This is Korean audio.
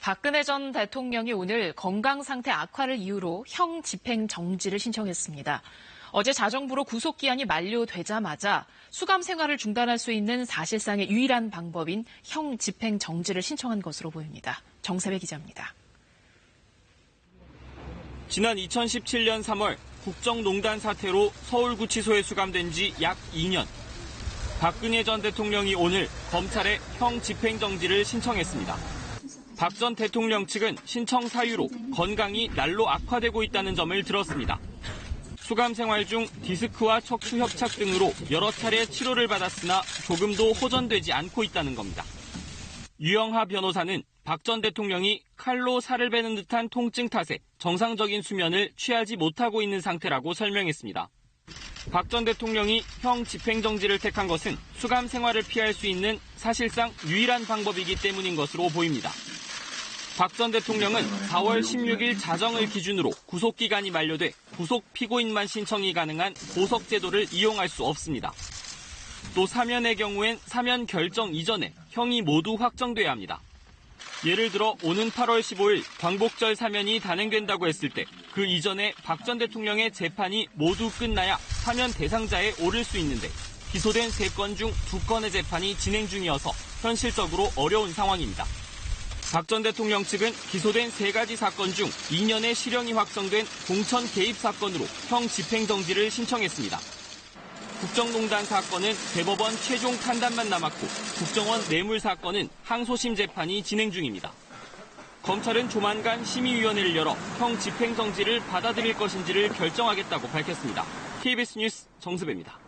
박근혜 전 대통령이 오늘 건강 상태 악화를 이유로 형 집행 정지를 신청했습니다. 어제 자정부로 구속기한이 만료되자마자 수감 생활을 중단할 수 있는 사실상의 유일한 방법인 형 집행 정지를 신청한 것으로 보입니다. 정세배 기자입니다. 지난 2017년 3월 국정농단 사태로 서울구치소에 수감된 지 약 2년. 박근혜 전 대통령이 오늘 검찰에 형 집행정지를 신청했습니다. 박 전 대통령 측은 신청 사유로 건강이 날로 악화되고 있다는 점을 들었습니다. 수감 생활 중 디스크와 척추 협착 등으로 여러 차례 치료를 받았으나 조금도 호전되지 않고 있다는 겁니다. 유영하 변호사는 박 전 대통령이 칼로 살을 베는 듯한 통증 탓에 정상적인 수면을 취하지 못하고 있는 상태라고 설명했습니다. 박 전 대통령이 형 집행정지를 택한 것은 수감 생활을 피할 수 있는 사실상 유일한 방법이기 때문인 것으로 보입니다. 박 전 대통령은 4월 16일 자정을 기준으로 구속기간이 만료돼 구속 피고인만 신청이 가능한 보석제도를 이용할 수 없습니다. 또 사면의 경우엔 사면 결정 이전에 형이 모두 확정돼야 합니다. 예를 들어 오는 8월 15일 광복절 사면이 단행된다고 했을 때 그 이전에 박 전 대통령의 재판이 모두 끝나야 사면 대상자에 오를 수 있는데 기소된 3건 중 2건의 재판이 진행 중이어서 현실적으로 어려운 상황입니다. 박 전 대통령 측은 기소된 3가지 사건 중 2년의 실형이 확정된 공천 개입 사건으로 형 집행정지를 신청했습니다. 국정농단 사건은 대법원 최종 판단만 남았고 국정원 뇌물 사건은 항소심 재판이 진행 중입니다. 검찰은 조만간 심의위원회를 열어 형 집행정지를 받아들일 것인지를 결정하겠다고 밝혔습니다. KBS 뉴스 정세배입니다.